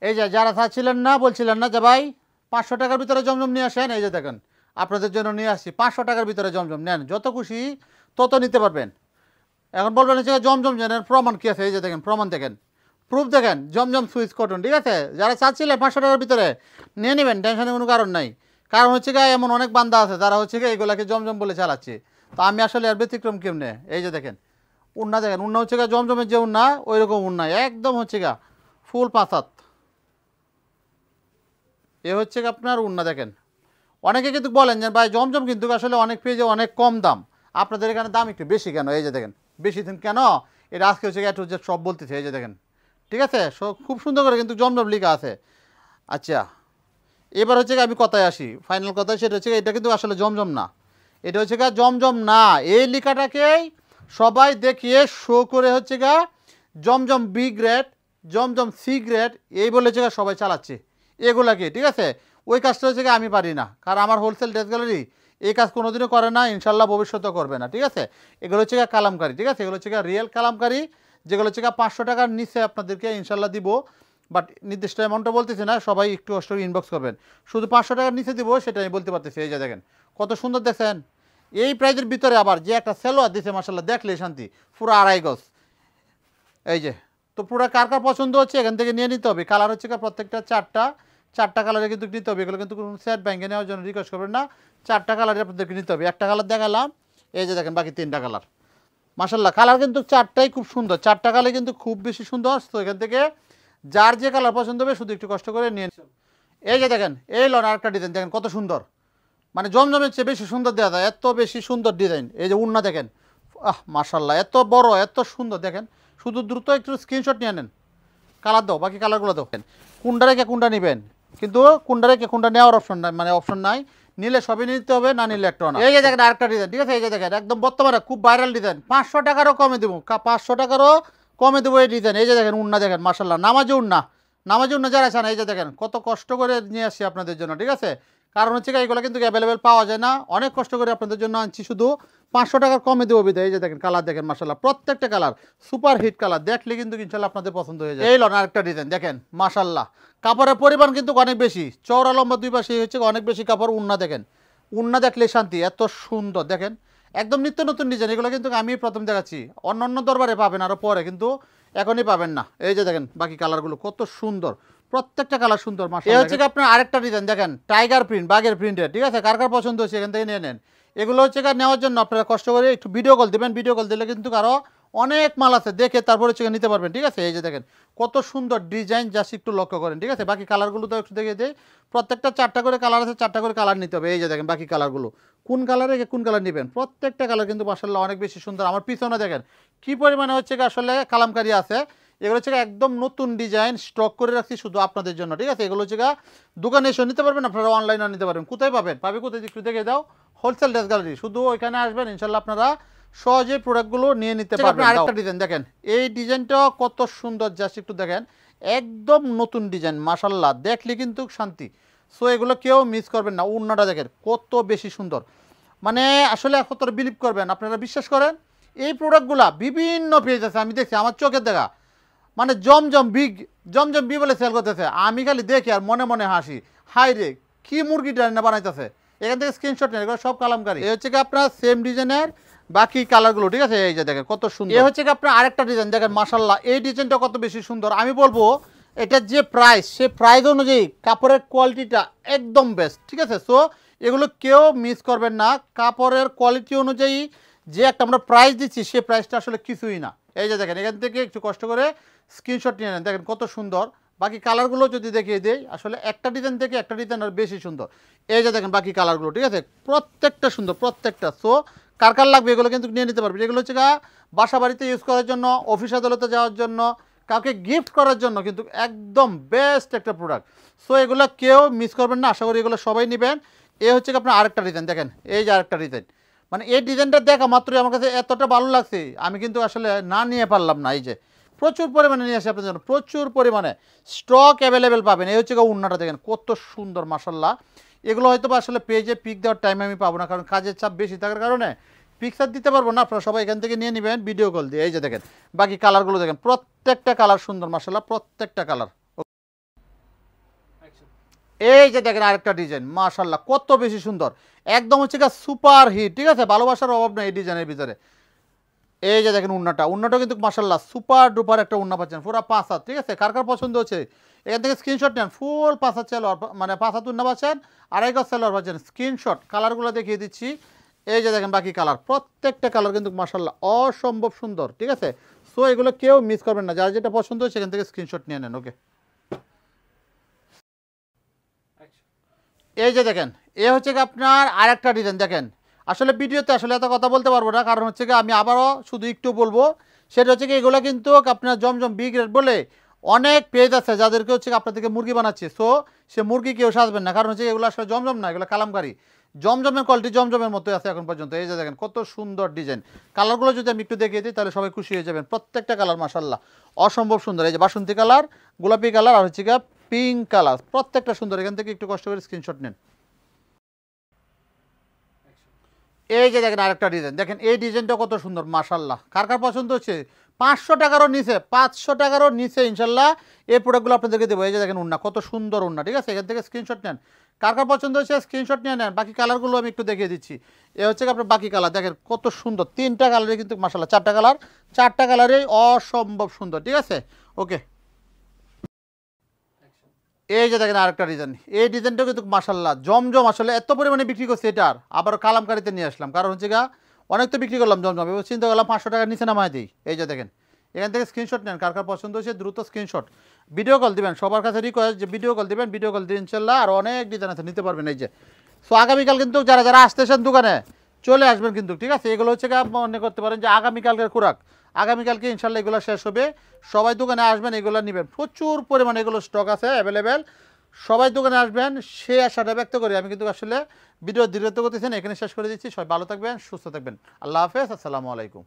এই যে যারা চাচ্ছিলেন না, বলছিলেন না যে ভাই 500 টাকার ভিতরে জমজম নিয়ে আসেন, এই যে দেখেন আপনাদের জন্য নিয়ে আসছি 500 টাকার ভিতরে জমজম নেন, যত খুশি তত নিতে পারবেন। এখন বলবেন যে জমজম জানেন প্রমাণ কী আছে, এই যে দেখেন প্রমাণ দেখেন, প্রুফ দেখেন, জমজম সুইচ কটন, ঠিক আছে। যারা চাচ্ছিলেন 500 টাকার ভিতরে নিয়ে নেবেন, টেনশনের কোনো কারণ নাই। কারণ হচ্ছে গা এমন অনেক বান্দা আছে যারা হচ্ছে গিয়ে এগুলাকে জমজম বলে চালাচ্ছে, তো আমি আসলে আর ব্যতিক্রম কেমনে। এই যে দেখেন উন্না দেখেন, উন্না হচ্ছে গা জমজমের যে উন্না ওই রকম উন্না, একদম হচ্ছে গা ফুল পাঁচাত, এ হচ্ছে গা আপনার উন্না দেখেন। অনেকে কিন্তু বলেন যে ভাই জমজম কিন্তু আসলে অনেক পেজে অনেক কম দাম, আপনাদের এখানে দাম একটু বেশি কেন? এই যে দেখেন বেশি দিন কেন, এটা আজকে হচ্ছে একটু যে সব বলতেছে, এই যে দেখেন, ঠিক আছে। খুব সুন্দর করে কিন্তু জমজম লেখা আছে। আচ্ছা, এবার হচ্ছে আমি কথায় আসি, ফাইনাল কথা, সেটা হচ্ছে এটা কিন্তু আসলে জমজম না, এটা হচ্ছে গা জমজম না, এই লেখাটাকেই সবাই দেখিয়ে শো করে হচ্ছে গা জমজম বি গ্রেড, জমজম সি গ্রেড এই বলে হচ্ছে গা সবাই চালাচ্ছে এগুলাকে, ঠিক আছে। ওই কাজটা হচ্ছে গা আমি পারি না, কারণ আমার হোলসেল ড্রেস গ্যালারি এই কাজ কোনোদিনও করে না, ইনশাল্লাহ ভবিষ্যতেও করবে না, ঠিক আছে। এগুলো হচ্ছে গা কালামকারি, ঠিক আছে, এগুলো হচ্ছে গা রিয়েল কালামকারি, যেগুলো হচ্ছে গা 500 টাকার নিচে আপনাদেরকে ইনশাল্লাহ দিব। বাট নির্দিষ্ট অ্যামাউন্টটা বলতেছি না, সবাই একটু কষ্ট ইনবক্স করবেন, শুধু 500 টাকার নিচে দিব সেটা আমি বলতে পারতেছি। এই যে দেখেন কত সুন্দর দেখছেন, এই প্রাইজের ভিতরে আবার যে একটা সেলোয়ার দিছে মাসাল্লাহ, দেখলে শান্তি, পুরো 2.5 গজ। এই যে, তো পুরো কার কার পছন্দ হচ্ছে এখান থেকে নিয়ে নিতে হবে। কালার হচ্ছে প্রত্যেকটা চারটা কালারে কিন্তু নিতে হবে, এগুলো কিন্তু কোনো সেট ব্যাঙ্কে নেওয়ার জন্য রিকোয়েস্ট করবেন না, 4টা কালারে আপনাদেরকে নিতে হবে। একটা কালার দেখালাম, এই যে দেখেন বাকি 3টা কালার, মাসাল্লাহ কালার কিন্তু 4টাই খুব সুন্দর, 4টা কালার কিন্তু খুব বেশি সুন্দর। তো এখান থেকে যার যে কালার পছন্দ হবে শুধু একটু কষ্ট করে নিয়ে। এই যে দেখেন এই লন আরেকটা ডিজাইন দেখেন কত সুন্দর, মানে জমজমের চেয়ে বেশি সুন্দর দেওয়া যায়, এত বেশি সুন্দর ডিজাইন। এই যে উন্না দেখেন, মাশাল্লাহ এত বড় এত সুন্দর দেখেন, শুধু দ্রুত একটু স্ক্রিনশট নিয়ে নেন, কালার দাও, বাকি কালারগুলো দাও। কোনটা রেখে কোনটা নেবেন, কিন্তু কোনটা রেখে কোনটা নেওয়ার অপশন নাই, মানে অপশন নাই, নিলে সবই নিতে হবে, না নিলে একটা না। এই যে দেখেন আরেকটা ডিজাইন, ঠিক আছে, এই যে দেখেন একদম বর্তমানে খুব ভাইরাল ডিজাইন, 500 টাকারও কমে দেবো, 500 টাকারও কমে দেবো এই ডিজাইন। এই যে দেখেন উন্না দেখেন মাশাল্লাহ, নামাজে উন্না যারা চান, এই যে দেখেন কত কষ্ট করে নিয়ে আসছি আপনাদের জন্য, ঠিক আছে। কারণ হচ্ছে এগুলো কিন্তু অ্যাভেলেবেল পাওয়া যায় না, অনেক কষ্ট করে আপনাদের জন্য আনছি, শুধু 500 টাকার কমে দেবো বিদায়। এই যে দেখেন কালার দেখেন মাশাল্লাহ, প্রত্যেকটা কালার সুপার হিট কালার, দেখলে কিন্তু ইনশাল্লাহ আপনাদের পছন্দ হয়ে যায়। এই লন আরেকটা ডিজাইন দেখেন মাশাল্লাহ, কাপড়ের পরিমাণ কিন্তু অনেক বেশি, চওড়া লম্বা দুই পাশে হচ্ছে অনেক বেশি কাপড়। উন্না দেখেন, উন্না দেখলে শান্তি, এত সুন্দর দেখেন, একদম নিত্য নতুন ডিজাইন, এগুলো কিন্তু আমি প্রথম দেখাচ্ছি, অন্য দরবারে পাবেন আরও পরে, কিন্তু এখনই পাবেন না। এই যে দেখেন বাকি কালারগুলো কত সুন্দর, প্রত্যেকটা কালার সুন্দর মাশাআল্লাহ। এই হচ্ছে আপনার আরেকটা ডিজাইন দেখেন, টাইগার প্রিন্ট, বাঘের প্রিন্টের, ঠিক আছে, কার কার পছন্দ হচ্ছে এখান থেকে নিয়ে নেন। এগুলো হচ্ছে নেওয়ার জন্য আপনারা কষ্ট করে একটু ভিডিও কল দেবেন, ভিডিও কল দিলে কিন্তু আরও অনেক মাল আছে, দেখে তারপরে হচ্ছে নিতে পারবেন, ঠিক আছে। এই যে দেখেন কত সুন্দর ডিজাইন, জাস্ট একটু লক্ষ্য করেন, ঠিক আছে। বাকি কালারগুলো তো একটু দেখে দেয়, প্রত্যেকটা 4টা করে কালার আছে, 4টা করে কালার নিতে হবে। এই যে দেখেন বাকি কালারগুলো, কোন কালারে কোন কালার নেবেন, প্রত্যেকটা কালার কিন্তু মাশাআল্লাহ অনেক বেশি সুন্দর। আমার পিছনে দেখেন কী পরিমাণে হচ্ছে আসলে কালামকারি আছে, এগুলো হচ্ছে একদম নতুন ডিজাইন স্টক করে রাখছি শুধু আপনাদের জন্য, ঠিক আছে। এগুলো হচ্ছে দোকানে এসে নিতে পারবেন, আপনারা অনলাইনে নিতে পারবেন। কোথায় পাবেন, কোথায় একটু দেখে দাও, হোলসেল ড্রেস গ্যালারি, শুধু ওইখানে আসবেন ইনশাল্লাহ আপনারা সহজে প্রোডাক্টগুলো নিয়ে নিতে পারবেন। আরেকটা ডিজাইন দেখেন, এই ডিজাইনটা কত সুন্দর, জাস্ট একটু দেখেন, একদম নতুন ডিজাইন মাশাল্লাহ, দেখলে কিন্তু শান্তি। সো এগুলো কেউ মিস করবেন না। উন্নাটা দেখেন কত বেশি সুন্দর, মানে আসলে কতটা বিলিভ করবেন, আপনারা বিশ্বাস করেন এই প্রোডাক্টগুলা বিভিন্ন পেজ আছে, আমি দেখছি আমার চোখের দেখা, মানে জমজম বি বলে সেল করতেছে, আমি খালি দেখি আর মনে মনে হাসি, হাই রে কি মুরগিটা না বানাইতেছে। এখান থেকে স্ক্রিনশট নেন, এগুলো সব কালামকারি। এই হচ্ছে কি আপনার সেম ডিজাইনের বাকি কালারগুলো, ঠিক আছে। এই যে দেখেন কত সুন্দর, এই হচ্ছে কি আপনার আরেকটা ডিজাইন দেখেন মাশাল্লাহ, এই ডিজাইনটা কত বেশি সুন্দর। আমি বলবো এটার যে প্রাইস, সে প্রাইস অনুযায়ী কাপড়ের কোয়ালিটিটা একদম বেস্ট, ঠিক আছে। সো এগুলো কেউ মিস করবেন না, কাপড়ের কোয়ালিটি অনুযায়ী যে একটা আমরা প্রাইস দিচ্ছি সে প্রাইসটা আসলে কিছুই না। এই যে দেখেন এখান থেকে একটু কষ্ট করে স্ক্রিনশট নিয়ে নেন, দেখেন কত সুন্দর। বাকি কালারগুলো যদি দেখিয়ে দেই, আসলে একটা ডিজাইন থেকে একটা ডিজাইন আর বেশি সুন্দর। এই যে দেখেন বাকি কালারগুলো, ঠিক আছে, প্রত্যেকটা সুন্দর প্রত্যেকটা। সো কার কার লাগবে এগুলো কিন্তু নিয়ে নিতে পারবে। এগুলো হচ্ছে বাসা বাড়িতে ইউজ করার জন্য, অফিস আদালতে যাওয়ার জন্য, কাউকে গিফট করার জন্য কিন্তু একদম বেস্ট একটা প্রোডাক্ট। সো এগুলো কেউ মিস করবেন না, আশা করি এগুলো সবাই নেবেন। এই হচ্ছে আপনার আরেকটা ডিজাইন দেখেন, এই যে আরেকটা ডিজাইন, মানে এই ডিজাইনটা দেখা মাত্রই আমার কাছে এতটা ভালো লাগছে, আমি কিন্তু আসলে না নিয়ে পারলাম না। এই যে প্রচুর পরিমাণে নিয়ে আসে আপনার জন্য, প্রচুর পরিমাণে স্টক অ্যাভেলেবেল পাবেন। এই হচ্ছে উন্নাটা দেখেন কত সুন্দর মাশাল্লাহ। এগুলো হয়তো বা আসলে পেজে পিক দেওয়ার টাইম আমি পাবো না, কারণ কাজের চাপ বেশি থাকার কারণে পিকচার দিতে পারবো না। আপনারা সবাই এখান থেকে নিয়ে নেবেন ভিডিও কল দিয়ে। এই যে দেখেন বাকি কালারগুলো দেখেন, প্রত্যেকটা কালার সুন্দর মাশাল্লাহ, প্রত্যেকটা কালার। এই যে দেখেন আরেকটা ডিজাইন, মাশাআল্লাহ কত বেশি সুন্দর, একদম হচ্ছে সুপার হিট, ঠিক আছে, ভালোবাসার অভাব নেই এই ডিজাইনের ভিতরে। এই যে দেখেন উন্নাটা কিন্তু মাশাআল্লাহ সুপার ডুপার একটা উন্না পাচ্ছেন, পুরো 5 হাত, ঠিক আছে, কার কার পছন্দ হচ্ছে এখান থেকে স্ক্রিনশট নেন। ফুল 5 হাত সেলোয়ার, মানে 5 হাত উন্না পাচ্ছেন, আড়াই গজ সেলোয়ার পাচ্ছেন। স্ক্রিনশট, কালারগুলো দেখিয়ে দিচ্ছি। এই যে দেখেন বাকি কালার, প্রত্যেকটা কালার কিন্তু মাশাআল্লাহ অসম্ভব সুন্দর, ঠিক আছে। সো এগুলো কেউ মিস করবেন না, যার যেটা পছন্দ হচ্ছে সেখান থেকে স্ক্রিনশট নিয়ে নেন। ওকে, এই যে দেখেন এ হচ্ছে আপনার আরেকটা ডিজাইন দেখেন। আসলে ভিডিওতে আসলে এত কথা বলতে পারবো না, কারণ হচ্ছে আমি আবারও শুধু একটু বলবো, সেটা হচ্ছে এগুলো কিন্তু আপনার জমজম বিগ রেট বলে অনেক পেজ আছে যাদেরকে হচ্ছে আপনার থেকে মুরগি বানাচ্ছে। সো সে মুরগি কেউ সাজবেন না, কারণ হচ্ছে এগুলো আসলে জমজম না, এগুলো কালামকারি। জমজমের কোয়ালিটি জমজমের মতোই আছে এখন পর্যন্ত। এই যে দেখেন কত সুন্দর ডিজাইন, কালারগুলো যদি আমি একটু দেখিয়ে দিই তাহলে সবাই খুশি হয়ে যাবেন। প্রত্যেকটা কালার মাশাআল্লাহ অসম্ভব সুন্দর। এই যে বাসন্তী কালার, গোলাপি কালার আর হচ্ছে পিঙ্ক কালার, প্রত্যেকটা সুন্দর। এখান থেকে একটু কষ্ট করে স্ক্রিনশট নেন। এই যে দেখেন আরেকটা ডিজাইন, দেখেন এই ডিজাইনটা কত সুন্দর মাশাআল্লাহ, কার কার পছন্দ হচ্ছে। 500 টাকারও নিচে, 500 টাকারও নিচে ইনশাল্লাহ এই প্রোডাক্টগুলো আপনাদেরকে দেবো। এই যে দেখেন উন্না, কত সুন্দর উন্না, ঠিক আছে। এখান থেকে স্ক্রিনশট নেন, কার কার পছন্দ হচ্ছে স্ক্রিনশট নিয়ে নেন। বাকি কালারগুলো আমি একটু দেখিয়ে দিচ্ছি। এ হচ্ছে আপনার বাকি কালার, দেখেন কত সুন্দর, 3টা কালারে কিন্তু মাশাআল্লাহ, 4টা কালার, 4টা কালারেই অসম্ভব সুন্দর, ঠিক আছে। ওকে, এই যে দেখেন আরেকটা ডিজাইন, এই ডিজাইনটাও কিন্তু মাশাআল্লাহ জমজম আসলে এত পরিমাণে বিক্রি করছে, এটার আবার কালামকারিতে নিয়ে আসলাম, কারণ হচ্ছে অনেক তো বিক্রি করলাম জমজম, এবার চিন্তা করলাম 500 টাকার নিচে নামায় দিই। এই যে দেখেন এখান থেকে স্ক্রিনশট নেন, কার কার পছন্দ হয়েছে দ্রুত স্ক্রিনশট। ভিডিও কল দিবেন, সবার কাছে রিকোয়েস্ট যে ভিডিও কল দিবেন, ভিডিও কল দিয়ে ইনশাল্লাহ আর অনেক ডিজাইন আছে, নিতে পারবেন। এই যে সো আগামীকাল কিন্তু যারা যারা আসতেছেন দোকানে চলে আসবেন কিন্তু, ঠিক আছে। এগুলো হচ্ছে মনে করতে পারেন যে আগামীকালকের খোরাক, আগামীকালকে ইনশাল্লাহ এগুলো শেষ হবে। সবাই দোকানে আসবেন, এগুলো নেবেন, প্রচুর পরিমাণে এগুলো স্টক আছে অ্যাভেলেবেল। সবাই দোকানে আসবেন, সে আশাটা ব্যক্ত করি। আমি কিন্তু আসলে ভিডিও দীর্ঘত করতেছেন, এখানে শেষ করে দিচ্ছি। সবাই ভালো থাকবেন, সুস্থ থাকবেন, আল্লাহ হাফেজ, আসসালামু আলাইকুম।